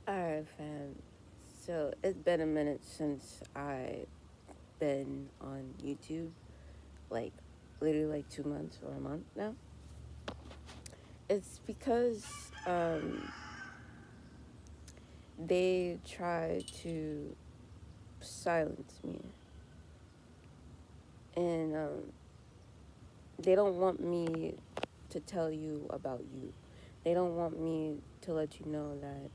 Alright, fam. So it's been a minute since I've been on YouTube, like literally like 2 months or a month now. It's because they try to silence me, and they don't want me to tell you about you. They don't want me to let you know that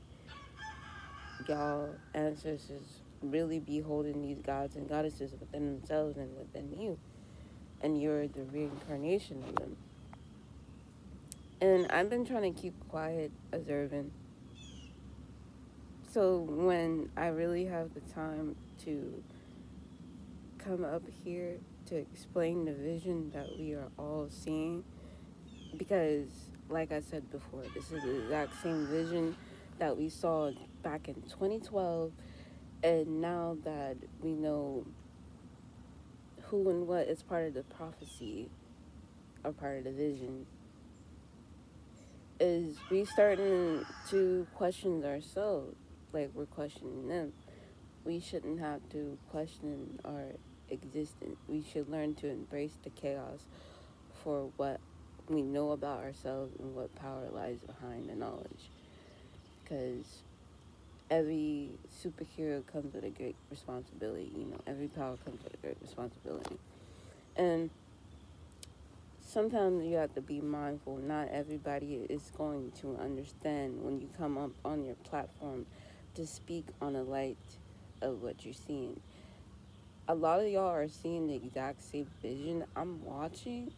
y'all ancestors really be holding these gods and goddesses within themselves and within you, and you're the reincarnation of them. And I've been trying to keep quiet, observing. So when I really have the time to come up here to explain the vision that we are all seeing, because, like I said before, this is the exact same vision that we saw back in 2012, and now that we know who and what is part of the prophecy or part of the vision, is we starting to question ourselves like we're questioning them. We shouldn't have to question our existence. We should learn to embrace the chaos for what we know about ourselves and what power lies behind the knowledge. Because every superhero comes with a great responsibility. Every power comes with a great responsibility. And sometimes you have to be mindful. Not everybody is going to understand when you come up on your platform to speak on the light of what you're seeing. A lot of y'all are seeing the exact same vision I'm watching.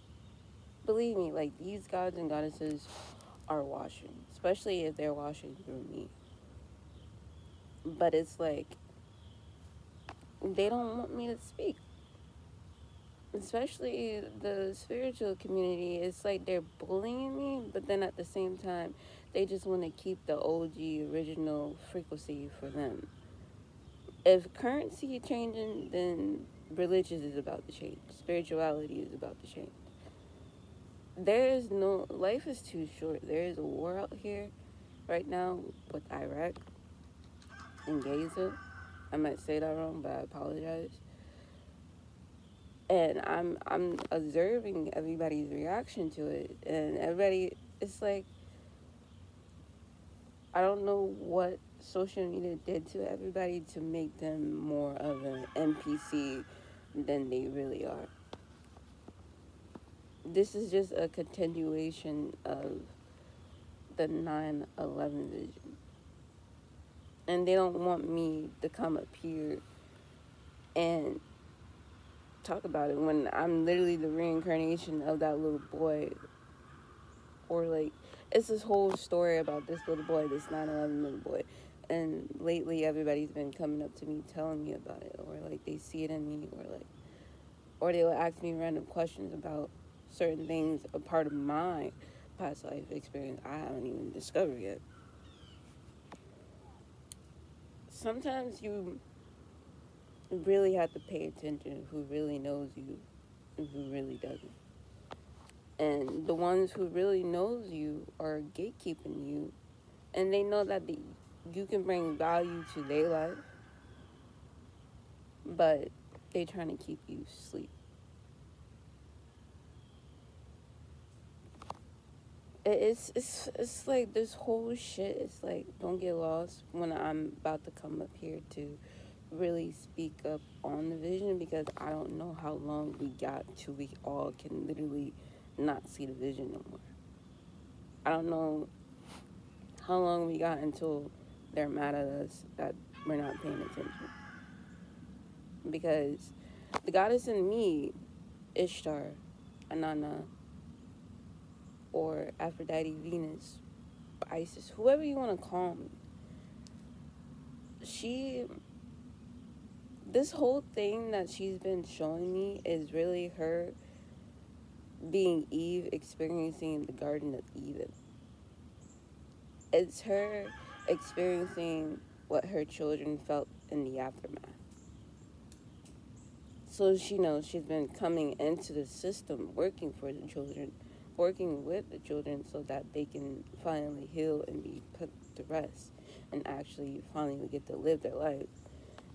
Believe me, like these gods and goddesses are watching, especially if they're watching through me. But it's like they don't want me to speak. Especially the spiritual community, it's like they're bullying me, but then at the same time, they just want to keep the OG original frequency for them. If currency changing, then religion is about to change. Spirituality is about to change. There is no life is too short. There is a war out here right now with Iraq and Gaza. I might say that wrong, but I apologize. And I'm observing everybody's reaction to it, and everybody, it's like I don't know what social media did to everybody to make them more of an NPC than they really are. This is just a continuation of the 9/11 vision, and they don't want me to come up here and talk about it when I'm literally the reincarnation of that little boy. Or like, it's this whole story about this little boy, this 9/11 little boy. And lately everybody's been coming up to me telling me about it, or like they see it in me, or they'll ask me random questions about certain things, a part of my past life experience I haven't even discovered yet. Sometimes you really have to pay attention to who really knows you and who really doesn't. And the ones who really knows you are gatekeeping you, and they know that you can bring value to their life, but they trying to keep you asleep. It's like this whole shit. It's like, don't get lost when I'm about to come up here to really speak up on the vision, because I don't know how long we got till we all can literally not see the vision no more. I don't know how long we got until they're mad at us that we're not paying attention. Because the goddess in me, Ishtar, Anana, or Aphrodite, Venus, Isis, whoever you want to call me, she, this whole thing that she's been showing me is really her being Eve experiencing the Garden of Eden. It's her experiencing what her children felt in the aftermath. So she knows she's been coming into the system, working for the children, working with the children so that they can finally heal and be put to rest. and actually finally get to live their life.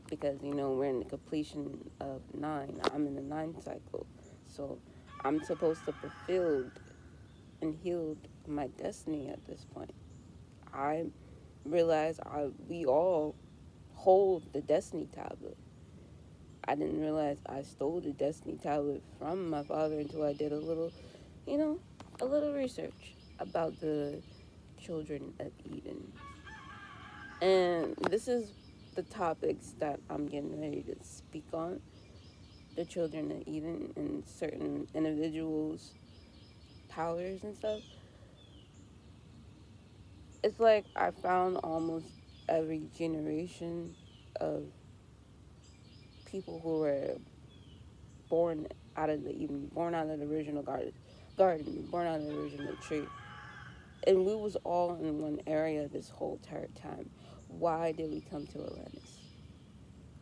Because, we're in the completion of 9. I'm in the 9 cycle. So I'm supposed to fulfilled and healed my destiny at this point. I realize we all hold the destiny tablet. I didn't realize I stole the destiny tablet from my father until I did a little research about the children of Eden. And this is the topics that I'm getting ready to speak on. The children of Eden and certain individuals' powers and stuff. It's like I found almost every generation of people who were born out of the Eden, born out of the original garden, born out of the original tree. And we was all in one area this whole entire time. Why did we come to Atlantis?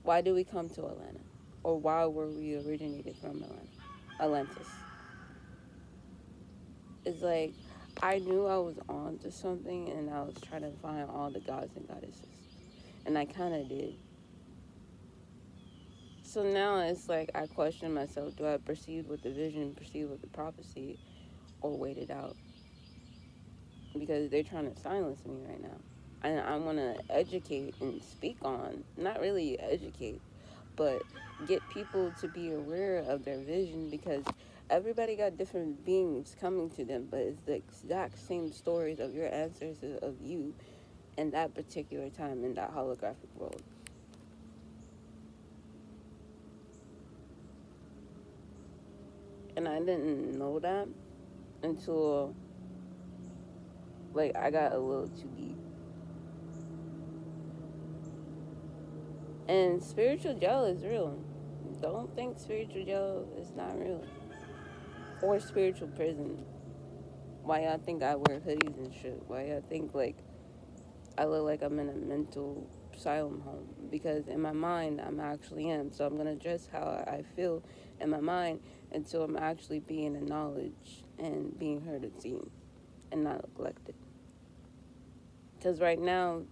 Why did we come to Atlanta? Or why were we originated from Atlantis? It's like I knew I was on to something and I was trying to find all the gods and goddesses. And I kind of did. So now it's like I question myself, do I proceed with the vision, proceed with the prophecy, or wait it out? Because they're trying to silence me right now. And I want to educate and speak on, not really educate, but get people to be aware of their vision, because everybody got different beings coming to them, but it's the exact same stories of your ancestors, of you in that particular time in that holographic world. And I didn't know that until I got a little too deep. And spiritual jail is real. Don't think spiritual jail is not real. Or spiritual prison. Why y'all think I wear hoodies and shit? Why y'all think I look like I'm in a mental asylum home? Because in my mind I'm actually am. So I'm gonna dress how I feel in my mind until I'm actually being acknowledged and being heard and seen and not neglected. Because right now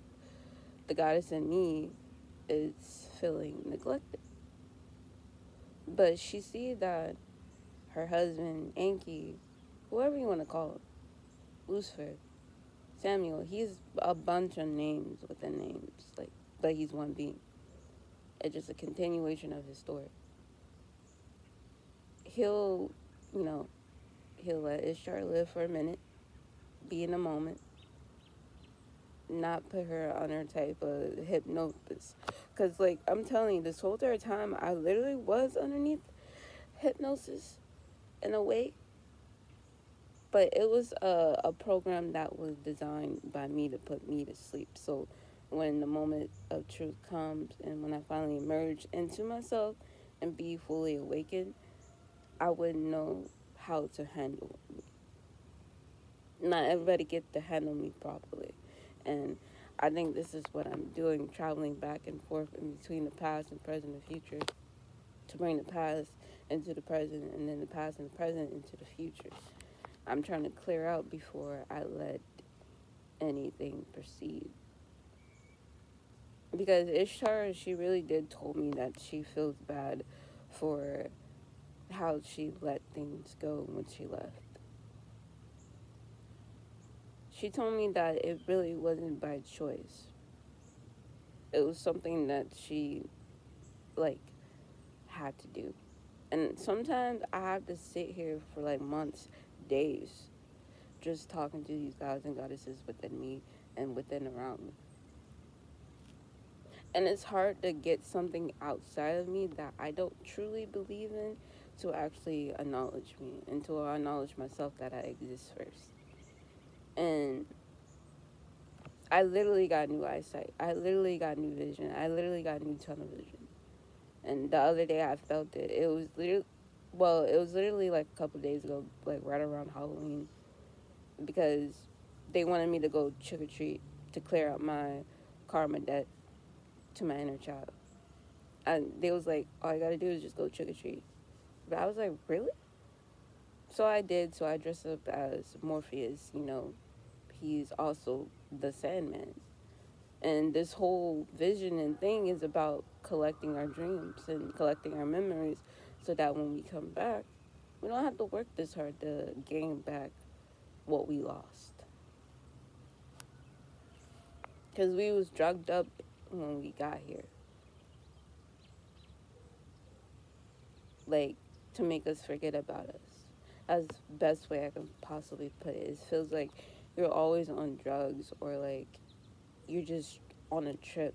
the goddess in me is feeling neglected. But she see that her husband, Enki, whoever you want to call him, Lucifer, Samuel, he's a bunch of names within names, but he's one being. It's just a continuation of his story. He'll, you know, he'll let Ishtar live for a minute, be in the moment, not put her on her type of hypnosis. Because, I'm telling you, this whole entire time, I literally was underneath hypnosis in a way. But it was a program that was designed by me to put me to sleep. So when the moment of truth comes and when I finally emerge into myself and be fully awakened, I would know how to handle me. Not everybody gets to handle me properly. And I think this is what I'm doing, traveling back and forth in between the past and present and future to bring the past into the present and then the past and the present into the future. I'm trying to clear out before I let anything proceed. Because Ishtar, she really did told me that she feels bad for how she let things go when she left. She told me that it really wasn't by choice. It was something that she, had to do. And sometimes I have to sit here for, months, days, just talking to these gods and goddesses within me and within around me. And it's hard to get something outside of me that I don't truly believe in to actually acknowledge me, until I acknowledge myself that I exist first. And I literally got new eyesight. I literally got new vision. I literally got new tunnel vision. And the other day I felt it. It was literally a couple days ago, right around Halloween, because they wanted me to go trick or treat to clear out my karma debt to my inner child. And they was like, all you gotta do is just go trick or treat. But I was like, really? So I did. So I dressed up as Morpheus. He's also the Sandman. And this whole vision and thing is about collecting our dreams and collecting our memories so that when we come back, we don't have to work this hard to gain back what we lost. Because we was drugged up when we got here. Like, to make us forget about us. That's the best way I can possibly put it. It feels like you're always on drugs, or like you're just on a trip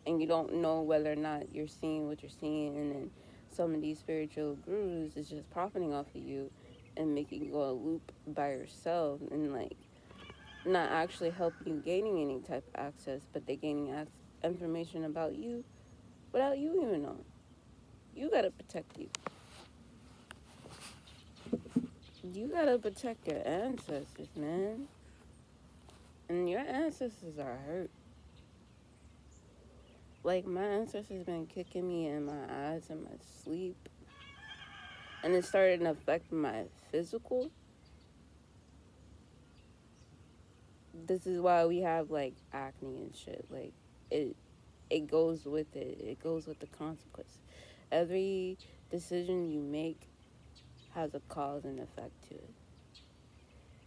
and you don't know whether or not you're seeing what you're seeing, and then some of these spiritual gurus is just profiting off of you and making you go a loop by yourself, and like not actually helping you gaining any type of access, but they gaining information about you without you even knowing. You gotta protect you. You gotta protect your ancestors, man. And your ancestors are hurt. Like, my ancestors been kicking me in my eyes in my sleep. And it started to affect my physical. This is why we have, like, acne and shit. Like, it goes with it. It goes with the consequence. Every decision you make has a cause and effect to it.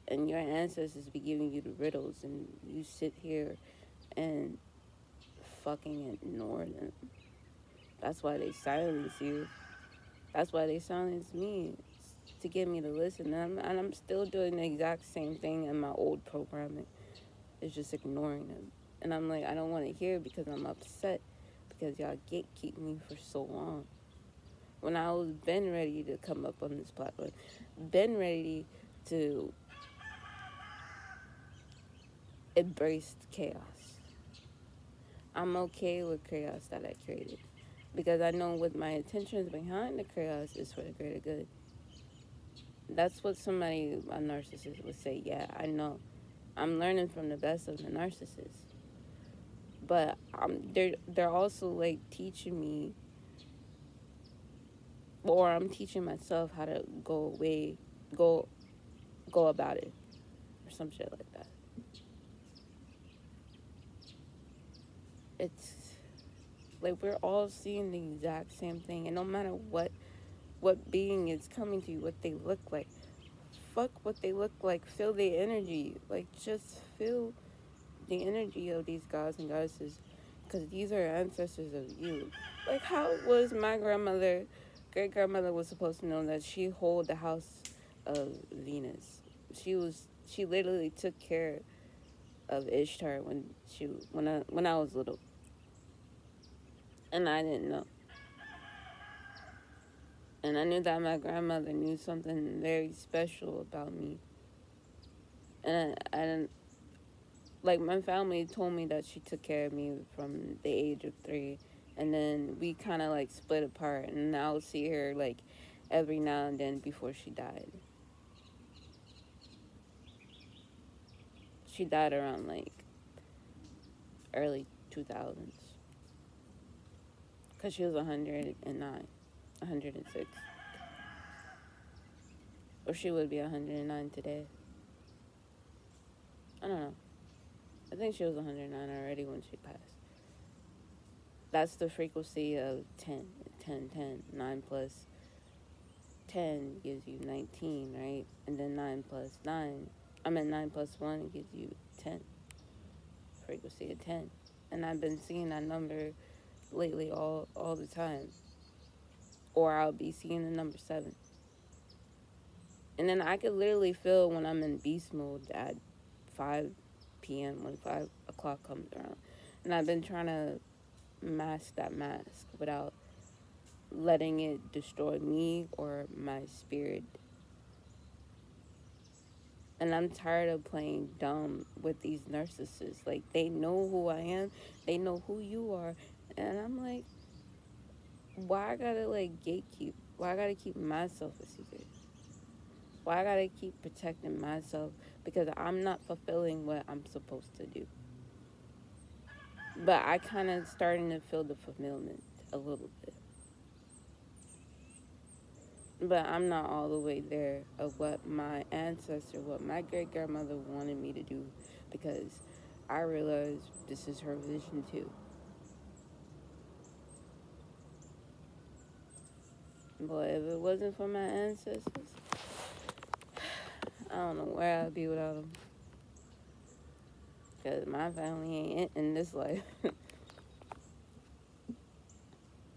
And your ancestors be giving you the riddles, and you sit here and fucking ignore them. That's why they silence you. That's why they silence me, to get me to listen. And I'm still doing the exact same thing in my old programming. It's just ignoring them. And I'm like, I don't want to hear, because I'm upset because y'all gatekeep me for so long. When I was been ready to come up on this platform, been ready to embrace chaos. I'm okay with chaos that I created, because I know what my intentions behind the chaos is for the greater good. That's what somebody, a narcissist, would say. Yeah, I know. I'm learning from the best of the narcissists. But they're also like teaching me, or I'm teaching myself how to go about it, or some shit like that. It's like we're all seeing the exact same thing, and no matter what being is coming to you, what they look like, fuck what they look like. Feel the energy. Like, just feel the energy of these gods and goddesses, because these are ancestors of you. Like, how was my great grandmother was supposed to know that she hold the house of Venus? She literally took care of Ishtar when I was little, and I didn't know. And I knew that my grandmother knew something very special about me. And I didn't, like, my family told me that she took care of me from the age of 3. And then we kind of, like, split apart. And I would see her, like, every now and then before she died. She died around, like, early 2000s. Because she was 109, 106. Or she would be 109 today. I don't know. I think she was 109 already when she passed. That's the frequency of 10. 10, 10. 9 plus 10 gives you 19, right? And then 9 plus 9. 9 plus 1 gives you 10. Frequency of 10. And I've been seeing that number lately all the time. Or I'll be seeing the number 7. And then I could literally feel when I'm in beast mode at 5 p.m. when 5 o'clock comes around. And I've been trying to mask that mask without letting it destroy me or my spirit. And I'm tired of playing dumb with these narcissists. Like, they know who I am. They know who you are. And I'm like, why I gotta, like, gatekeep? Why I gotta keep myself a secret? Why I gotta keep protecting myself? Because I'm not fulfilling what I'm supposed to do. But I kind of starting to feel the fulfillment a little bit. But I'm not all the way there of what my ancestor, what my great grandmother wanted me to do, because I realized this is her vision too. But if it wasn't for my ancestors, I don't know where I'd be without them. Because my family ain't in this life.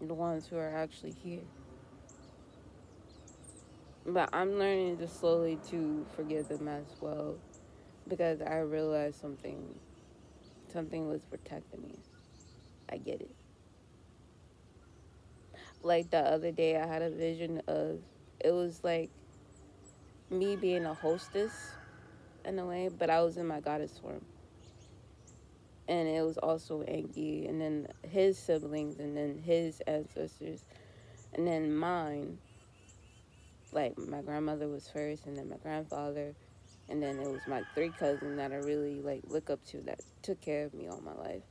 The ones who are actually here. But I'm learning to slowly to forgive them as well. Because I realized something was protecting me. I get it. Like the other day, I had a vision of, it was like me being a hostess in a way, but I was in my goddess form. And it was also Anki, and then his siblings, and then his ancestors, and then mine. Like my grandmother was first, and then my grandfather, and then it was my three cousins that I really like look up to that took care of me all my life.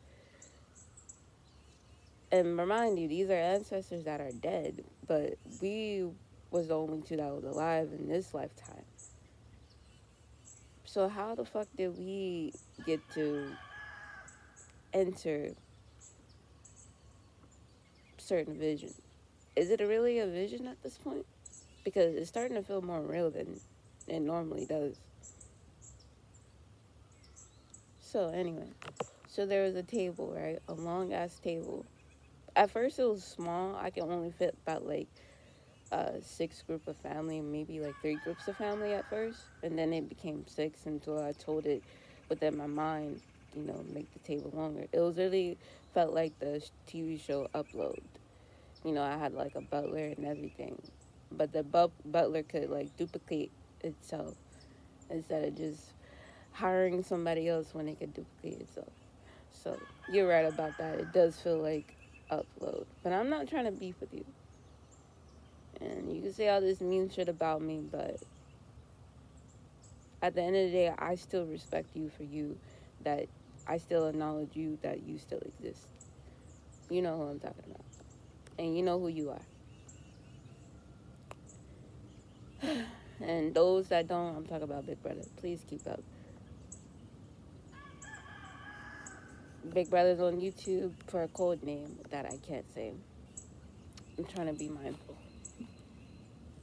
And remind you, these are ancestors that are dead, but we was the only two that was alive in this lifetime. So how the fuck did we get to enter certain vision? Is it really a vision at this point? Because it's starting to feel more real than it normally does. So anyway, so there was a table, right? A long ass table. At first it was small. I could only fit about like six group of family, maybe like three groups of family at first, and then it became six until I told it within my mind, make the table longer. It was really felt like the TV show Upload. I had like a butler and everything, but the butler could like duplicate itself instead of just hiring somebody else when it could duplicate itself. So you're right about that. It does feel like Upload, but I'm not trying to beef with you. And you can say all this mean shit about me, but at the end of the day, I still respect you for you. That I still acknowledge you, that you still exist. You know who I'm talking about. And you know who you are. And those that don't, I'm talking about Big Brother. Please keep up. Big Brother's on YouTube for a code name that I can't say. I'm trying to be mindful.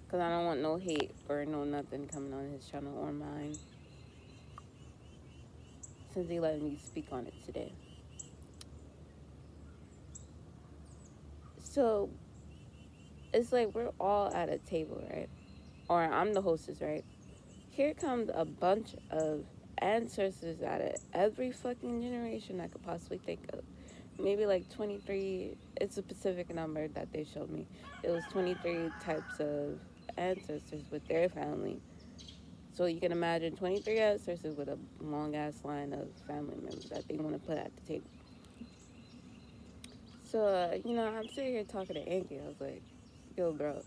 Because I don't want no hate or no nothing coming on his channel or mine. Since he let me speak on it today. So, it's like we're all at a table, right? Or I'm the hostess, right? Here comes a bunch of ancestors out of every fucking generation I could possibly think of. Maybe like 23, it's a specific number that they showed me. It was 23 types of ancestors with their family. So you can imagine 23 ancestors with a long ass line of family members that they want to put at the table. So, I'm sitting here talking to Anki. I was like, yo, bro,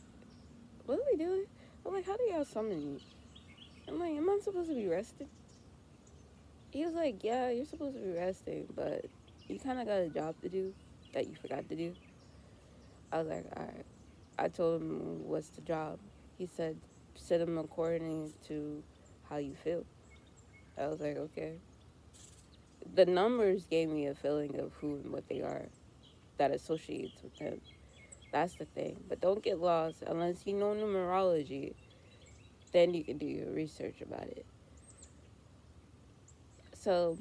what are we doing? I'm like, how do y'all summon me? I'm like, am I supposed to be resting? He was like, yeah, you're supposed to be resting, but you kind of got a job to do that you forgot to do. I was like, all right. I told him, what's the job? He said, set them according to how you feel. I was like, okay. The numbers gave me a feeling of who and what they are that associates with them. That's the thing. But don't get lost. Unless you know numerology, then you can do your research about it. So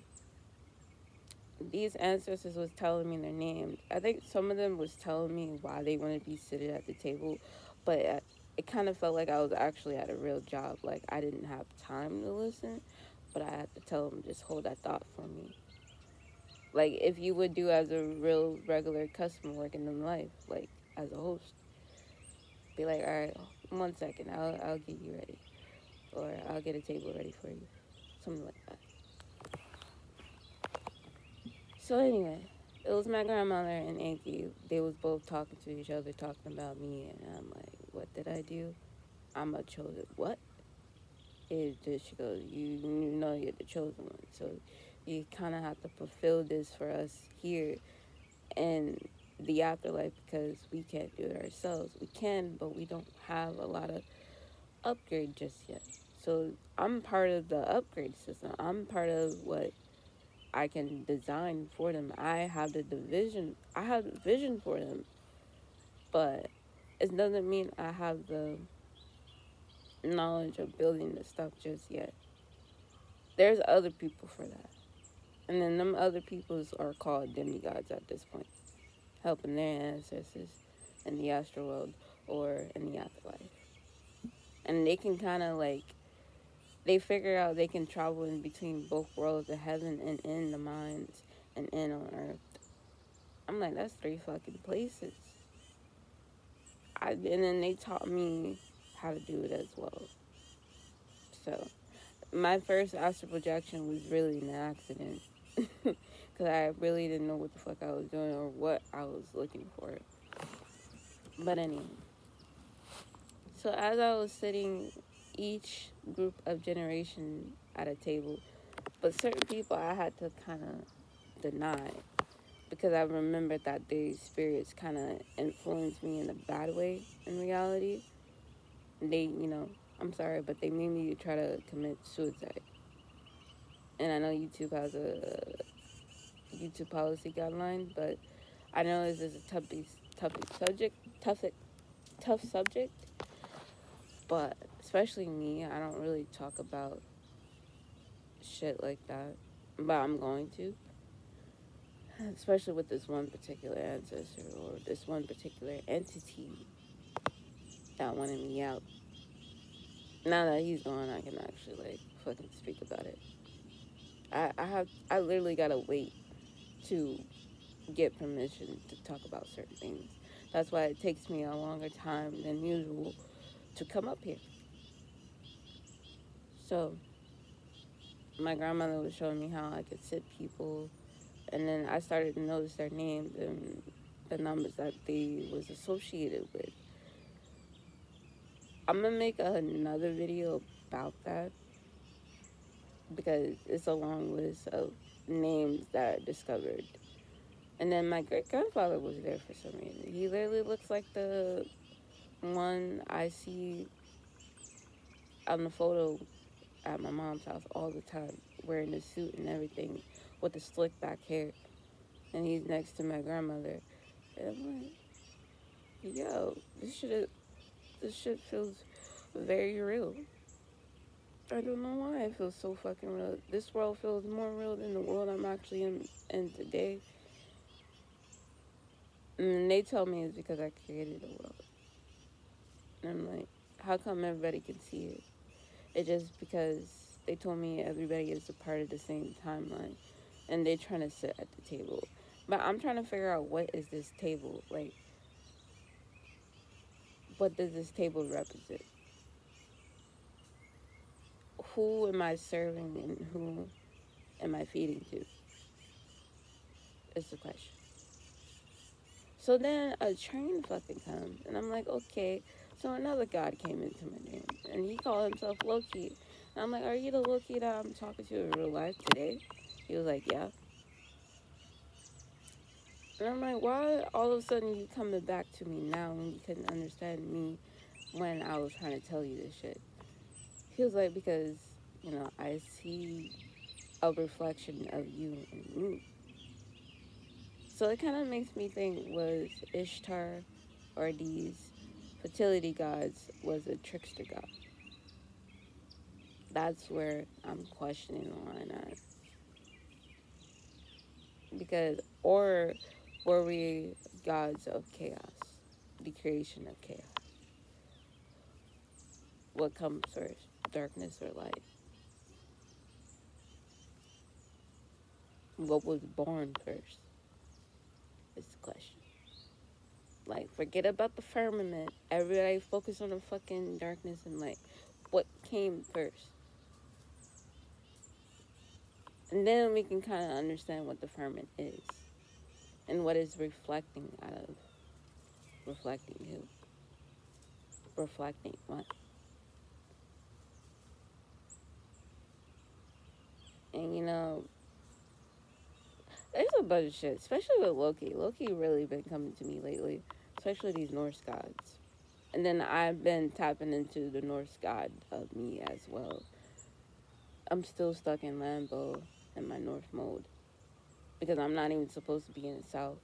these ancestors was telling me their names. I think some of them was telling me why they want to be seated at the table, but it kind of felt like I was actually at a real job. Like I didn't have time to listen, but I had to tell them, just hold that thought for me. Like if you would do as a real regular customer working in life, like as a host, be like, all right, 1 second, I'll get you ready, or I'll get a table ready for you, something like that. So anyway, it was my grandmother and Anki. They was both talking to each other, talking about me, and I'm like, what did I do? I'm a chosen what? It just, she goes, you know you're the chosen one. So you kind of have to fulfill this for us here in the afterlife because we can't do it ourselves. We can, but we don't have a lot of upgrade just yet. So I'm part of the upgrade system. I'm part of what I can design for them. I have the division. I have the vision for them, but it doesn't mean I have the knowledge of building the stuff just yet. There's other people for that, and then them other peoples are called demigods at this point, helping their ancestors in the astral world or in the afterlife, and they can kind of like they figure out they can travel in between both worlds, the heaven and in the minds and in on earth. I'm like, that's 3 fucking places. And then they taught me how to do it as well. So my first astral projection was really an accident. Because I really didn't know what the fuck I was doing or what I was looking for. But anyway. So as I was sitting each group of generation at a table, but certain people I had to kind of deny because I remembered that these spirits kind of influenced me in a bad way in reality. They, I'm sorry, but they made me try to commit suicide. And I know YouTube has a YouTube policy guideline, but I know this is a tough subject. But especially me, I don't really talk about shit like that. But I'm going to. Especially with this one particular ancestor or this one particular entity that wanted me out. Now that he's gone, I can actually like fucking speak about it. I literally gotta wait to get permission to talk about certain things. That's why it takes me a longer time than usual to come up here. So my grandmother was showing me how I could sit people, and then I started to notice their names and the numbers that they was associated with. I'm gonna make another video about that because it's a long list of names that I discovered. And then my great grandfather was there for some reason. He literally looks like the one I see on the photo at my mom's house all the time, wearing the suit and everything with the slick back hair. And he's next to my grandmother. And I'm like, yo, this shit feels very real. I don't know why it feels so fucking real. This world feels more real than the world I'm actually in today. And they tell me it's because I created the world. And I'm like, how come everybody can see it? It's just because they told me everybody is a part of the same timeline. And they're trying to sit at the table. But I'm trying to figure out, what is this table? Like, what does this table represent? Who am I serving and who am I feeding to? Is the question. So then a train fucking comes, and I'm like, okay. So another god came into my dream, and he called himself Loki. And I'm like, are you the Loki that I'm talking to in real life today? He was like, yeah. And I'm like, why all of a sudden you coming back to me now when you couldn't understand me when I was trying to tell you this shit? He was like, because, I see a reflection of you and me. So it kind of makes me think, was Ishtar or these fertility gods was a trickster god? That's where I'm questioning the line at. Because, or were we gods of chaos? The creation of chaos. What comes first, darkness or light? What was born first is the question. Like, forget about the firmament. Everybody focus on the fucking darkness and light. What came first? And then we can kind of understand what the firmament is. And what is reflecting out of. Reflecting who? Reflecting what? And there's a bunch of shit, especially with Loki. Loki really been coming to me lately, especially these Norse gods. And then I've been tapping into the Norse god of me as well. I'm still stuck in Lambo in my Norse mode. because I'm not even supposed to be in the south.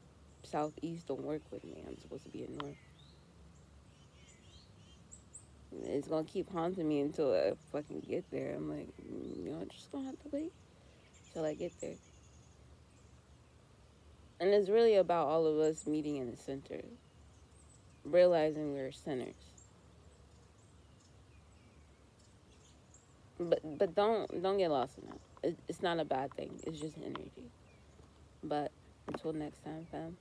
Southeast don't work with me. I'm supposed to be in north. It's gonna keep haunting me until I fucking get there. I'm like, I'm just gonna have to wait till I get there. And it's really about all of us meeting in the center, realizing we're centers. But don't get lost in that. It's not a bad thing. It's just energy. But until next time, fam.